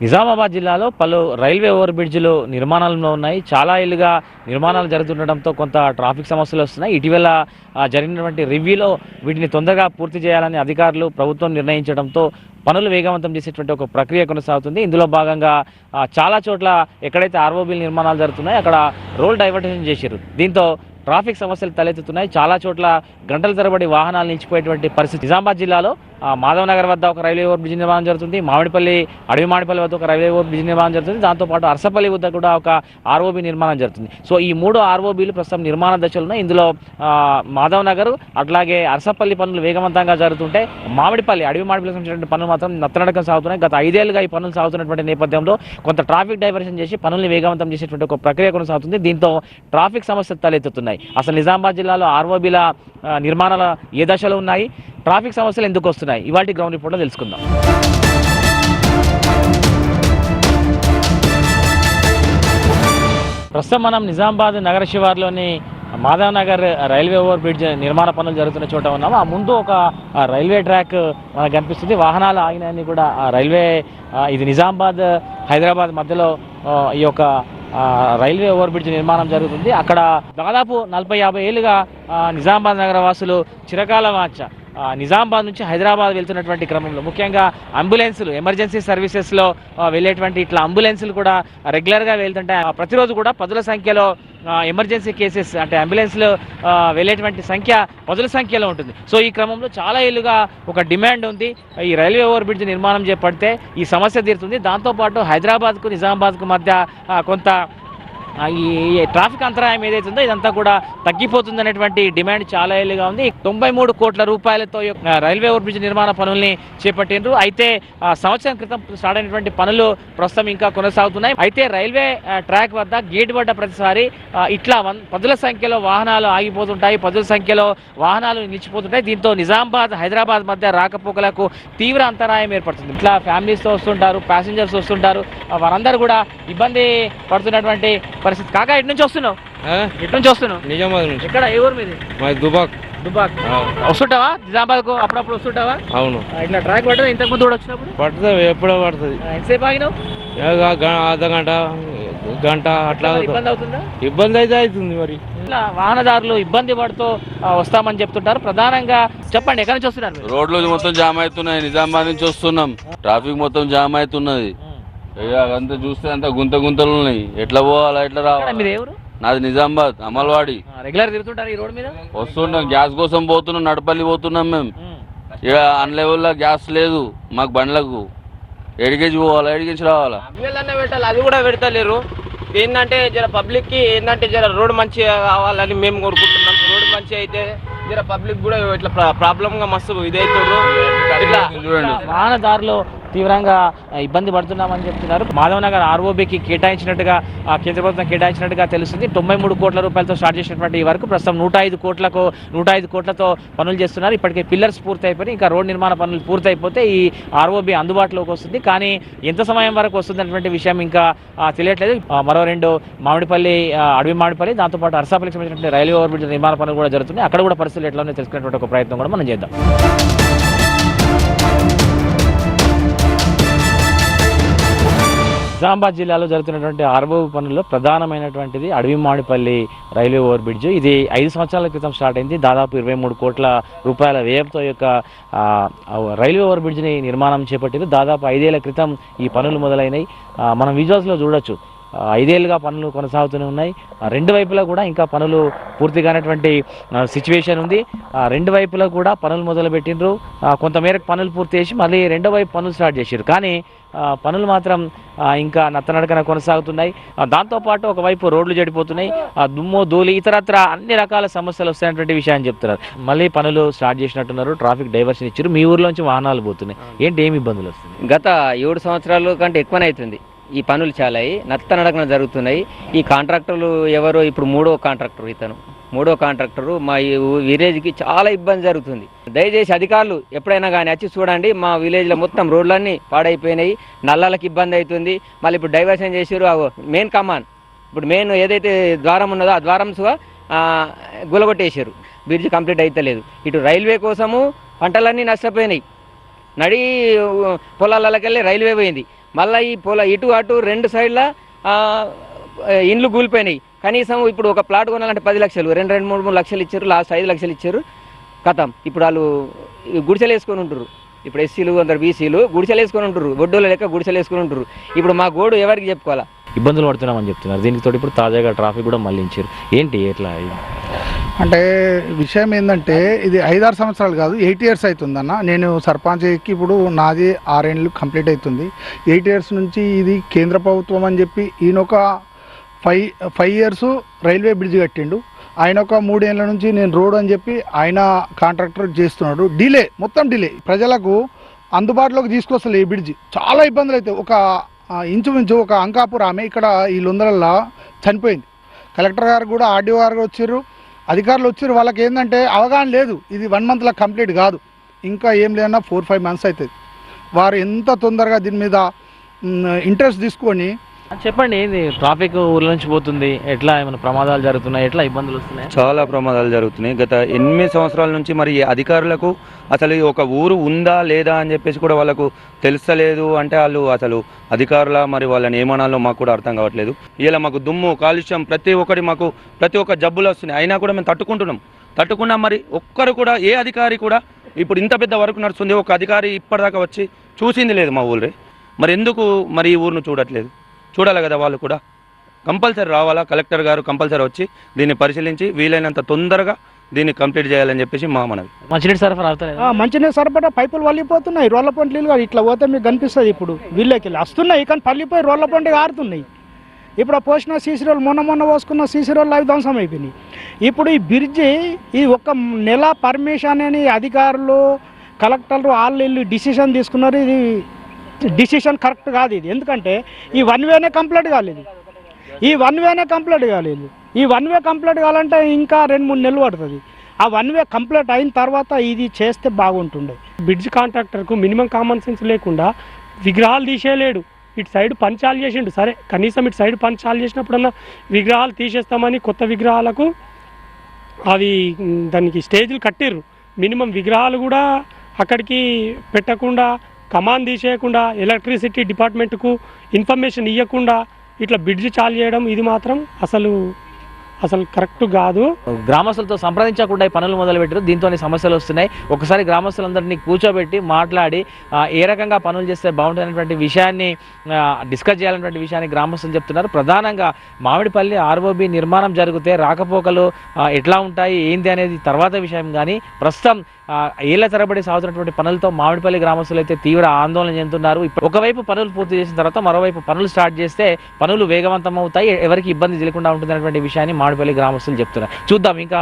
నిజామాబాద్ జిల్లాలో పలు railway over బ్రిడ్జ్లు నిర్మాణంలో ఉన్నాయి. చాలా ఏళ్లుగా నిర్మాణాలు జరుగుతుండటంతో కొంత ట్రాఫిక్ సమస్యలు వస్తున్నాయి. ఇటీవల జరిగినటువంటి రివ్యూలో వీటిని తొందరగా పూర్తి చేయాలని అధికారులు ప్రభుత్వం నిర్ణయించడంతో పనులు వేగవంతం చేసేటువంటి ఒక ప్రక్రియ కొనసాగుతుంది. ఇందులో భాగంగా చాలా చోట్ల ఎక్కడైతే ఆర్ఓబీల నిర్మాణాలు జరుగుతున్నాయో అక్కడ రోడ్ డైవర్టేషన్ చేశారు. దీంతో ట్రాఫిక్ సమస్యలు తలెత్తుతున్నాయి. చాలా చోట్ల గంటల తరబడి వాహనాలు నిలిచిపోయేటువంటి పరిస్థితి. నిజామాబాద్ జిల్లాలో మాధవ్ నగర్ వద్ద ఒక రైల్వే ఓవర్ బ్రిడ్జ్ నిర్మాణం జరుగుతుంది. అడవి మామిడిపల్లి వద్ద ఒక రైల్వే ఓవర్ బ్రిడ్జ్ నిర్మాణం జరుగుతుంది. దాంతోపాటు అరసపల్లి వద్ద కూడా ఒక ఆర్ఓబీ నిర్మాణం జరుగుతుంది. సో ఈ 3 ఆర్ఓబీలు ప్రస్తుతం నిర్మాణ దశలో ఉన్నాయి. ఇందులో మాధవ్ నగర్ అట్లాగే అరసపల్లి పనులు వేగవంతంగా జరుగుతుంటే అడవి మామిడిపల్లి సంబంధించిన పనులు మాత్రం నత్తనడకం సాగుతున్నాయి. గత 5 ఏళ్లుగా ఈ పనులు సాగుతున్నటువంటి నేపథ్యంలో కొంత ట్రాఫిక్ డైవర్షన్ చేసి పనులు వేగవంతం చేసేటువంటి ఒక ప్రక్రియ కొనసాగుతుంది. దీంతో ట్రాఫిక్ సమస్యలు తలెత్తుతున్నాయి. అసలు నిజామాబాద్ జిల్లాలో ఆర్ఓబీల నిర్మాణాలు ఏ దశలో ఉన్నాయి, ట్రాఫిక్ సమస్యలు ఎందుకు వస్తున్నాయి, ఇవాటి గ్రౌండ్ రిపోర్ట్లో తెలుసుకుందాం. ప్రస్తుతం మనం నిజామాబాద్ నగర శివార్లోని Madhav Nagar railway over bridge నిర్మాణ పనులు జరుగుతున్న చోట ఉన్నాము. ఆ ముందు ఒక రైల్వే ట్రాక్ మనకు కనిపిస్తుంది. వాహనాలు ఆగినాయని కూడా ఇది నిజామాబాద్ హైదరాబాద్ మధ్యలో ఈ యొక్క రైల్వే ఓవర్ బ్రిడ్జ్ నిర్మాణం జరుగుతుంది. అక్కడ దాదాపు 40-50 ఏళ్ళుగా నిజామాబాద్ నగర వాసులు చిరకాల వాంఛ నిజామాబాద్ నుంచి హైదరాబాద్ వెళ్తున్నటువంటి క్రమంలో ముఖ్యంగా అంబులెన్సులు ఎమర్జెన్సీ సర్వీసెస్లో వెళ్ళేటువంటి ఇట్లా అంబులెన్సులు కూడా రెగ్యులర్గా వెళ్తుంటాయి. ప్రతిరోజు కూడా పదుల సంఖ్యలో ఎమర్జెన్సీ కేసెస్ అంటే అంబులెన్స్లు వెళ్ళేటువంటి సంఖ్య పదుల సంఖ్యలో ఉంటుంది. సో ఈ క్రమంలో చాలా ఏళ్ళుగా ఒక డిమాండ్ ఉంది. ఈ రైల్వే ఓవర్ బ్రిడ్జ్ నిర్మాణం చేపడితే ఈ సమస్య తీరుతుంది. దాంతోపాటు హైదరాబాద్కు నిజామాబాద్కు మధ్య కొంత ఈ ట్రాఫిక్ అంతరాయం ఏదైతే ఉందో ఇదంతా కూడా తగ్గిపోతుంది అనేటువంటి డిమాండ్ చాలా ఏళ్ళుగా ఉంది. 93 కోట్ల రూపాయలతో రైల్వే ఓవర్ బ్రిడ్జ్ నిర్మాణ పనుల్ని చేపట్టిండ్రు. అయితే సంవత్సరం క్రితం స్టార్ట్ అయినటువంటి పనులు ప్రస్తుతం ఇంకా కొనసాగుతున్నాయి. అయితే రైల్వే ట్రాక్ వద్ద గేట్ పడ్డ ప్రతిసారి ఇట్లా పదుల సంఖ్యలో వాహనాలు ఆగిపోతుంటాయి, పదుల సంఖ్యలో వాహనాలు నిలిచిపోతుంటాయి. దీంతో నిజామాబాద్ హైదరాబాద్ మధ్య రాకపోకలకు తీవ్ర అంతరాయం ఏర్పడుతుంది. ఇట్లా ఫ్యామిలీస్తో వస్తుంటారు, ప్యాసింజర్స్ వస్తుంటారు, వారందరూ కూడా ఇబ్బంది పడుతున్నటువంటి పరిస్థితి. కాకా ఎటు నుంచి వస్తున్నావు? నిజామాబాద్ నుంచి. ఎక్కడ ఏ ఊరు మీది? దుబాక్. వస్తుంటావా నిజామాబాద్కు? అప్పుడప్పుడు వస్తుంటావా? అవును. ఇట్లా ట్రాక్ పడుతుంది. ఇంతకు ముందు కూడా వచ్చినప్పుడు పడుతుంది, ఎప్పుడో పడుతుంది. ఎంతసేపు ఆగినావు? అర్ధ గంట అట్లా. ఇబ్బంది అవుతుందా? ఇబ్బంది అయితే అవుతుంది. మరి ఇట్లా వాహనదారులు ఇబ్బంది పడుతూ వస్తామని చెప్తుంటారు. ప్రధానంగా చెప్పండి, ఎక్కడి నుంచి వస్తున్నారు? రోడ్లు మొత్తం జామ్ అవుతున్నాయి. నిజామాబాద్ నుంచి వస్తున్నాం, ట్రాఫిక్ మొత్తం జామ్ అవుతున్నది. అంతా చూస్తే అంతా గుంతలు ఉన్నాయి. ఎట్లా పోవాలా, ఎట్లా రావాలి? మీరు ఎవరు? నాది నిజామాబాద్ అమల్వాడి. రెగ్యులర్ తిరుగుతుంటారు ఈ రోడ్ మీద? వస్తున్నాం, గ్యాస్ కోసం పోతున్నాం, నడపల్లి పోతున్నాం మేము. ఇక అన్లెవెల్లో గ్యాస్ లేదు మాకు బండ్లకు. ఎడికేసి పోవాలా, ఎడికేసి రావాలా? పెట్టాలి, అది కూడా పెడతలేరు. ఏంటంటే జర పబ్లిక్ కి ఏంటంటే జర రోడ్ మంచిగా కావాలని మేము కోరుకుంటున్నాం. రోడ్ మంచిగా అయితే జర పబ్లిక్ కూడా ఇట్లా ప్రాబ్లం గా మస్తు ఇదైతున్నారు. చూడండి, వాహనదారులు తీవ్రంగా ఇబ్బంది పడుతున్నామని చెప్తున్నారు. మాధవ్ నగర్ ఆర్ఓబీకి కేటాయించినట్టుగా కేంద్ర ప్రభుత్వం కేటాయించినట్టుగా తెలుస్తుంది. 93 కోట్ల రూపాయలతో స్టార్ట్ చేసినటువంటి ఈ వరకు ప్రస్తుతం 105 కోట్లతో పనులు చేస్తున్నారు. ఇప్పటికే పిల్లర్స్ పూర్తయిపోయి ఇంకా రోడ్ నిర్మాణ పనులు పూర్తయిపోతే ఈ ఆర్ఓబీ అందుబాటులోకి వస్తుంది. కానీ ఎంత సమయం వరకు వస్తుంది అన్నటువంటి విషయం ఇంకా తెలియట్లేదు. మరో 2 అడవి మామిడిపల్లి దాంతోపాటు అరసాపల్లికి సంబంధించిన రైల్వే ఓవర్ బ్రిడ్జ్ నిర్మాణ పనులు కూడా జరుగుతున్నాయి. అక్కడ కూడా పరిస్థితులు ఎట్లా ఉన్నాయో తెలుసుకునేటువంటి ఒక ప్రయత్నం కూడా మనం చేద్దాం. నిజామాబాద్ జిల్లాలో జరుగుతున్నటువంటి ఆర్ఓబీ పనుల్లో ప్రధానమైనటువంటిది అడవి మామిడిపల్లి రైల్వే ఓవర్ బ్రిడ్జ్. ఇది 5 సంవత్సరాల క్రితం స్టార్ట్ అయింది. దాదాపు 23 కోట్ల రూపాయల వ్యయంతో యొక్క రైల్వే ఓవర్ బ్రిడ్జ్ని నిర్మాణం చేపట్టింది. దాదాపు 5 ఏళ్ల క్రితం ఈ పనులు మొదలైనవి. మనం విజువల్స్లో చూడొచ్చు. 5 ఏళ్ళుగా పనులు కొనసాగుతూనే ఉన్నాయి. 2 వైపులా కూడా ఇంకా పనులు పూర్తి కానటువంటి సిచ్యువేషన్ ఉంది. 2 వైపులా కూడా పనులు మొదలుపెట్టిండ్రు. కొంతమేరకు పనులు పూర్తి చేసి మళ్ళీ 2వ వైపు పనులు స్టార్ట్ చేశారు. కానీ పనులు మాత్రం ఇంకా నత్తనడకన కొనసాగుతున్నాయి. దాంతోపాటు ఒకవైపు రోడ్లు చెడిపోతున్నాయి, దుమ్ము ధూళి ఇతరత్ర అన్ని రకాల సమస్యలు వస్తాయన్నటువంటి విషయాన్ని చెప్తున్నారు. మళ్ళీ పనులు స్టార్ట్ చేసినట్టున్నారు, ట్రాఫిక్ డైవర్షన్ ఇచ్చారు. మీ ఊర్లోంచి వాహనాలు పోతున్నాయి, ఏంటి ఏమి ఇబ్బందులు వస్తున్నాయి? గత 7 సంవత్సరాల కంటే ఎక్కువనే అవుతుంది. ఈ పనులు చాలా నత్తనడకన జరుగుతున్నాయి. ఈ కాంట్రాక్టర్లు ఎవరో ఇప్పుడు 3వ కాంట్రాక్టరు మా ఈ విలేజ్కి చాలా ఇబ్బంది జరుగుతుంది. దయచేసి అధికారులు ఎప్పుడైనా కానీ వచ్చి చూడండి. మా విలేజ్లో మొత్తం రోడ్లన్నీ పాడైపోయినాయి, నల్లలకు ఇబ్బంది అవుతుంది. మళ్ళీ ఇప్పుడు డైవర్షన్ చేసారు. మెయిన్ కమాన్ ఇప్పుడు మెయిన్ ఏదైతే ద్వారం ఉన్నదో ఆ ద్వారంగా గులగొట్టేసారు. బ్రిడ్జ్ కంప్లీట్ అవుతలేదు. ఇటు రైల్వే కోసము పంటలన్నీ నష్టపోయినాయి. నడి పొలాలకెళ్ళి రైల్వే పోయింది. మళ్ళీ ఈ ఇటు అటు 2 సైడ్ల ఇండ్లు కూలిపోయినాయి. కనీసం ఇప్పుడు ఒక ప్లాట్ కొనాలంటే 10 లక్షలు, 2-3 లక్షలు ఇచ్చారు, లాస్ట్ 5 లక్షలు ఇచ్చారు. కథం ఇప్పుడు వాళ్ళు గుడిసెలు వేసుకొని ఉంటారు. ఇప్పుడు ఎస్సీలు అందరు బీసీలు గుడిసెలు వేసుకొని ఉంటారు, ఒడ్డోళ్ళ లెక్క గుడిసెలు వేసుకొని ఉంటారు. ఇప్పుడు మా గోడు ఎవరికి చెప్పుకోవాలా? ఇబ్బందులు పడుతున్నామని చెప్తున్నారు. దీనికి తోడు ఇప్పుడు తాజాగా ట్రాఫిక్ కూడా మళ్ళించారు. ఏంటి ఎట్లా? అంటే విషయం ఏంటంటే ఇది 5-6 సంవత్సరాలు కాదు, 8 years అవుతుందన్న. నేను సర్పంచ్కి ఇప్పుడు నాది 6 ఏళ్ళు కంప్లీట్ అవుతుంది. 8 years నుంచి ఇది కేంద్ర ప్రభుత్వం అని చెప్పి ఈయన ఒక 5 years రైల్వే బ్రిడ్జ్ కట్టిండు. ఆయన ఒక 3 ఏళ్ళ నుంచి నేను రోడ్ అని చెప్పి ఆయన కాంట్రాక్టర్ చేస్తున్నాడు. డిలే, మొత్తం డిలే. ప్రజలకు అందుబాటులోకి తీసుకొస్తలే ఈ బ్రిడ్జి. చాలా ఇబ్బందులు అవుతాయి. ఒక ఇంచుమించు ఒక అంకాపూర్ ఆమె ఇక్కడ ఈ లొందరల్లో చనిపోయింది. కలెక్టర్ గారు కూడా, ఆర్డీఓ గారు వచ్చారు, అధికారులు వచ్చారు. వాళ్ళకి ఏంటంటే అవగాహన లేదు. ఇది 1 monthలో కంప్లీట్ కాదు, ఇంకా ఏం లేదన్నా 4-5 months అవుతుంది. వారు ఎంత తొందరగా దీని మీద ఇంట్రెస్ట్ తీసుకొని చెప్పండి. ఏంది ట్రాఫిక్ ఊర్ల నుంచి పోతుంది, ఎట్లా ఏమైనా ప్రమాదాలు జరుగుతున్నాయి, ఎట్లా ఇబ్బందులు వస్తున్నాయి? చాలా ప్రమాదాలు జరుగుతున్నాయి. గత 8 సంవత్సరాల నుంచి మరి అధికారులకు అసలు ఒక ఊరు ఉందా లేదా అని చెప్పేసి కూడా వాళ్ళకు తెలుస్తలేదు. అంటే వాళ్ళు అసలు అధికారుల మరి వాళ్ళని ఏమనాలో మాకు కూడా అర్థం కావట్లేదు. ఇలా మాకు దుమ్ము, కాలుష్యం ప్రతి ఒక్క జబ్బులు వస్తున్నాయి. అయినా కూడా మేము తట్టుకున్నాం. మరి ఒక్కరు కూడా, ఏ అధికారి కూడా ఇప్పుడు ఇంత పెద్ద వర్క్ నడుస్తుంది, ఒక అధికారి ఇప్పటిదాకా వచ్చి చూసింది లేదు మా ఊళ్ళే. మరి ఎందుకు మరి ఈ ఊరును చూడాలి కదా? వాళ్ళు కూడా కంపల్సరీ రావాలా, కలెక్టర్ గారు కంపల్సరీ వచ్చి దీన్ని పరిశీలించి వీలైనంత తొందరగా దీన్ని కంప్లీట్ చేయాలని చెప్పేసి మా మనవి. మంచినీటి సరఫరా అవుతాయి. మంచినీటి సరఫరా పైపులు వల్లిపోతున్నాయి, రోడ్ల పంట నీళ్ళు ఇట్లా పోతే మీకు కనిపిస్తుంది. ఇప్పుడు వీళ్ళకి వస్తున్నాయి కానీ పల్లిపోయి రోడ్ల పంట ఆరుతున్నాయి. ఇప్పుడు పోసిన సీసీ రోడ్లు మొన్న పోసుకున్న సీసీ రోడ్లు అవి ధ్వంసం అయిపోయినాయి. ఇప్పుడు ఈ బ్రిడ్జి ఈ 1 నెల పర్మిషన్ అని అధికారులు, కలెక్టర్లు వాళ్ళు డిసిషన్ తీసుకున్నారు. ఇది డిసిషన్ కరెక్ట్ కాదు. ఇది ఎందుకంటే ఈ 1 వేనే కంప్లీట్ కాలేదు. ఈ 1 వేనే కంప్లీట్ కావాలంటే ఇంకా 2-3 నెలలు పడుతుంది. ఆ 1 వే కంప్లీట్ అయిన తర్వాత ఇది చేస్తే బాగుంటుండే. బ్రిడ్జ్ కాంట్రాక్టర్కు మినిమం కామన్ సెన్స్ లేకుండా విగ్రహాలు తీసేయలేడు. ఇటు సైడ్ పంచాలు చేసిండు, సరే కనీసం ఇటు సైడ్ పంచాలు చేసినప్పుడన్నా విగ్రహాలు తీసేస్తామని కొత్త విగ్రహాలకు అవి దానికి స్టేజ్లు కట్టిర్రు. మినిమం విగ్రహాలు కూడా అక్కడికి పెట్టకుండా, కమాన్ తీసేయకుండా, ఎలక్ట్రిసిటీ డిపార్ట్మెంట్కు ఇన్ఫర్మేషన్ ఇవ్వకుండా ఇట్లా బ్రిడ్జ్ చాలు చేయడం ఇది మాత్రం అసలు కరెక్ట్ కాదు. గ్రామస్తులతో సంప్రదించకుండా ఈ పనులు మొదలుపెట్టారు. దీంతో సమస్యలు వస్తున్నాయి. ఒకసారి గ్రామస్తులందరినీ కూర్చోబెట్టి మాట్లాడి ఏ రకంగా పనులు చేస్తే బాగుంటుందనేటువంటి విషయాన్ని డిస్కస్ చేయాలనేటువంటి విషయాన్ని గ్రామస్తులు చెప్తున్నారు. ప్రధానంగా మామిడిపల్లి ROB నిర్మాణం జరిగితే రాకపోకలు ఎట్లా ఉంటాయి ఏంది అనేది తర్వాత విషయం. కానీ ప్రస్తుతం ఏళ్ల తరబడి సాగుతున్నటువంటి పనులతో మామిడిపల్లి గ్రామస్తులు అయితే తీవ్ర ఆందోళన చెందుతున్నారు. ఒకవైపు పనులు పూర్తి చేసిన తర్వాత మరోవైపు పనులు స్టార్ట్ చేస్తే పనులు వేగవంతం అవుతాయి, ఎవరికి ఇబ్బంది తెలియకుండా ఉంటుందనేటువంటి విషయాన్ని మామిడిపల్లి గ్రామస్తులు చెప్తున్నారు. చూద్దాం ఇంకా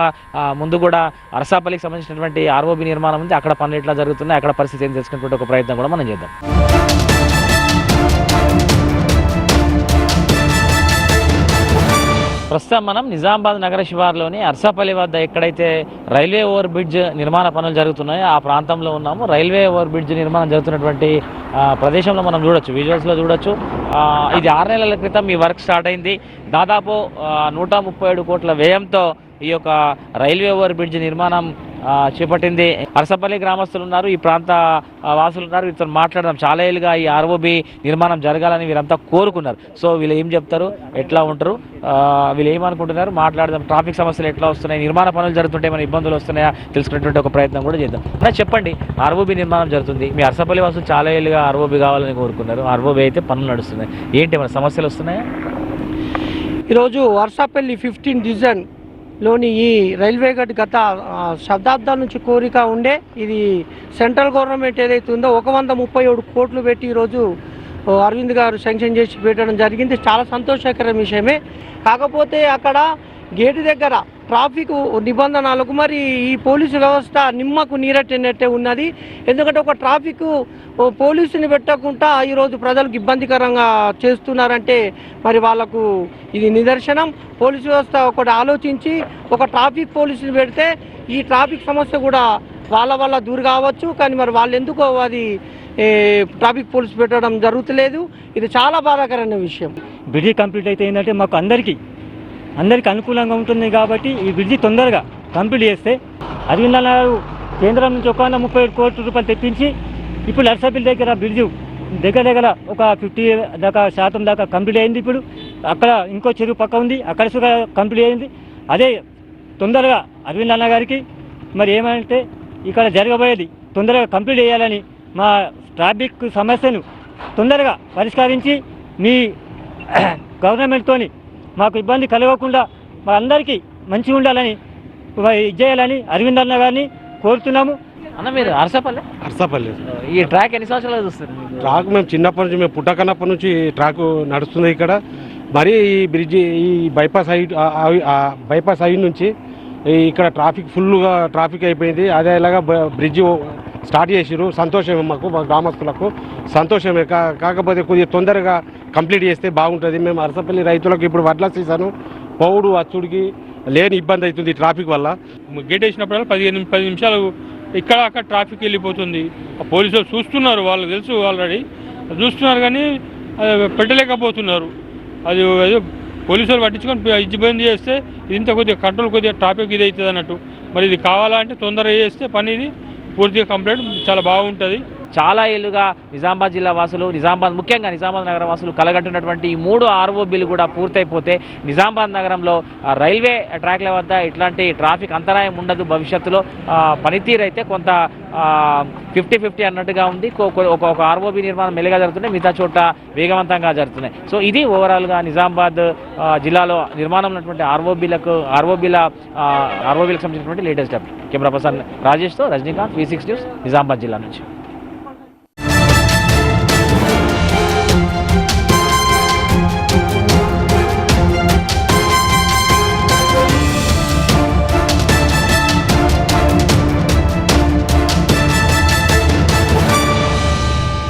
ముందు కూడా అరసాపల్లికి సంబంధించినటువంటి ROB నిర్మాణం ఉంది, అక్కడ పనులు ఎట్లా జరుగుతున్నాయి, అక్కడ పరిస్థితి ఏం తెలుసుకునేటువంటి ఒక ప్రయత్నం కూడా మనం చేద్దాం. ప్రస్తుతం మనం నిజామాబాద్ నగర శివారులోని అర్సాపల్లి వద్ద ఎక్కడైతే రైల్వే ఓవర్ బ్రిడ్జ్ నిర్మాణ పనులు జరుగుతున్నాయో ఆ ప్రాంతంలో ఉన్నాము. రైల్వే ఓవర్ బ్రిడ్జ్ నిర్మాణం జరుగుతున్నటువంటి ప్రదేశంలో మనం చూడొచ్చు, విజువల్స్లో చూడొచ్చు. ఇది 6 నెలల క్రితం ఈ వర్క్ స్టార్ట్ అయింది. దాదాపు 137 కోట్ల వ్యయంతో ఈ యొక్క రైల్వే ఓవర్ బ్రిడ్జ్ నిర్మాణం చేపట్టింది. అరసపల్లి గ్రామస్తులు ఉన్నారు, ఈ ప్రాంత వాసులు ఉన్నారు. వీరితో మాట్లాడదాం. చాలా ఏళ్ళుగా ఈ ROB నిర్మాణం జరగాలని వీరంతా కోరుకున్నారు. సో వీళ్ళు ఏం చెప్తారు, ఎట్లా ఉంటారు, వీళ్ళు ఏమనుకుంటున్నారు మాట్లాడదాం. ట్రాఫిక్ సమస్యలు ఎట్లా వస్తున్నాయి, నిర్మాణ పనులు జరుగుతుంటే మన ఇబ్బందులు వస్తున్నాయా తెలుసుకునేటువంటి ఒక ప్రయత్నం కూడా చేద్దాం. చెప్పండి, ROB నిర్మాణం జరుగుతుంది, మీ అరసపల్లి వాసులు చాలా ఏళ్ళుగా ROB కావాలని కోరుకున్నారు. ROB అయితే పనులు నడుస్తున్నాయి, ఏంటి మన సమస్యలు వస్తున్నాయా? ఈరోజు అరసాపల్లి 15 డివిజన్ లోని ఈ రైల్వే గేట్ గత శతాబ్దాల నుంచి కోరిక ఉండే. ఇది సెంట్రల్ గవర్నమెంట్ ఏదైతే ఉందో 137 కోట్లు పెట్టి ఈరోజు అరవింద్ గారు శాంక్షన్ చేసి పెట్టడం జరిగింది. చాలా సంతోషకరమైన విషయమే. కాకపోతే అక్కడ గేటు దగ్గర ట్రాఫిక్ నిబంధనలకు మరి ఈ పోలీసు వ్యవస్థ నిమ్మకు నీరెట్టినట్టే ఉన్నది. ఎందుకంటే ఒక ట్రాఫిక్ పోలీసుని పెట్టకుండా ఈరోజు ప్రజలకు ఇబ్బందికరంగా చేస్తున్నారంటే మరి వాళ్ళకు ఇది నిదర్శనం. పోలీసు వ్యవస్థ ఒకటి ఆలోచించి ఒక ట్రాఫిక్ పోలీసుని పెడితే ఈ ట్రాఫిక్ సమస్య కూడా వాళ్ళ వల్ల దూరు కావచ్చు. కానీ మరి వాళ్ళు ఎందుకో అది ట్రాఫిక్ పోలీసు పెట్టడం జరుగుతలేదు. ఇది చాలా బాధాకరమైన విషయం. బ్రిడ్జి కంప్లీట్ అయితే ఏంటంటే మాకు అందరికీ అనుకూలంగా ఉంటుంది. కాబట్టి ఈ బ్రిడ్జి తొందరగా కంప్లీట్ చేస్తే అరవింద్ గారు కేంద్రం నుంచి 137 కోట్ల రూపాయలు తెప్పించి ఇప్పుడు నర్సాపల్లి దగ్గర బ్రిడ్జ్ దగ్గర దగ్గర ఒక 50 దాకా శాతం దాకా కంప్లీట్ అయింది. ఇప్పుడు అక్కడ ఇంకో చెరువు పక్క ఉంది, అక్కడ కూడా కంప్లీట్ అయింది. అదే తొందరగా అరవింద్ అన్న గారికి మరి ఏమంటే ఇక్కడ జరగబోయేది తొందరగా కంప్లీట్ చేయాలని, మా ట్రాఫిక్ సమస్యను తొందరగా పరిష్కరించి మీ గవర్నమెంట్తోని మాకు ఇబ్బంది కలగకుండా మా అందరికీ మంచిగా ఉండాలని ఇది చేయాలని అరవింద్ అన్న గారిని కోరుతున్నాము. అన్న మీరు అరసపల్లి అర్సపల్లి ఈ ట్రాక్ ఎన్ని సంవత్సరాలు చూస్తారు? ట్రాక్ మేము చిన్నప్పటి నుంచి, మేము పుట్టకన్నప్పటి నుంచి ట్రాక్ నడుస్తుంది ఇక్కడ. మరి ఈ బ్రిడ్జి ఈ బైపాస్ సైడ్ నుంచి ఇక్కడ ట్రాఫిక్ ఫుల్గా ట్రాఫిక్ అయిపోయింది. అదేలాగా బ్రిడ్జి స్టార్ట్ చేసిరు. సంతోషమే మాకు, మా గ్రామస్తులకు సంతోషమే. కాకపోతే కొద్దిగా తొందరగా కంప్లీట్ చేస్తే బాగుంటుంది. మేము అరసపల్లి రైతులకు ఇప్పుడు వడ్ల సీజను, పౌడు అచ్చుడికి లేని ఇబ్బంది అవుతుంది ట్రాఫిక్ వల్ల. గేట్ వేసినప్పుడల్లా 10 నిమిషాలు ఇక్కడ అక్కడ ట్రాఫిక్ వెళ్ళిపోతుంది. పోలీసులు చూస్తున్నారు, వాళ్ళకి తెలుసు ఆల్రెడీ చూస్తున్నారు, కానీ పెట్టలేకపోతున్నారు. అది పోలీసులు పట్టించుకొని ఇబ్బంది చేస్తే ఇంత కొద్దిగా కంట్రోల్, కొద్దిగా ట్రాఫిక్ ఇది అవుతుంది అన్నట్టు. మరి ఇది కావాలంటే తొందరగా చేస్తే పని ఇది పూర్తిగా కంప్లీట్ చాలా బాగుంటుంది. చాలా ఏళ్ళుగా నిజామాబాద్ జిల్లా వాసులు, ముఖ్యంగా నిజామాబాద్ నగర వాసులు కలగంటున్నటువంటి ఈ 3 ROBలు కూడా పూర్తయిపోతే నిజామాబాద్ నగరంలో రైల్వే ట్రాక్ల వద్ద ఇట్లాంటి ట్రాఫిక్ అంతరాయం ఉండదు. భవిష్యత్తులో పనితీరు అయితే కొంత 50-50 అన్నట్టుగా ఉంది. ఒక ROB నిర్మాణం మెల్లగా జరుగుతున్నాయి, మిగతా చోట వేగవంతంగా జరుగుతున్నాయి. సో ఇది ఓవరాల్గా నిజామాబాద్ జిల్లాలో నిర్మాణం ఉన్నటువంటి ROBలకు సంబంధించినటువంటి లేటెస్ట్ అప్డేట్. కెమెరా పర్సన్ రాజేష్తో రజనీకాంత్, V6 న్యూస్, నిజామాబాద్ జిల్లా నుంచి.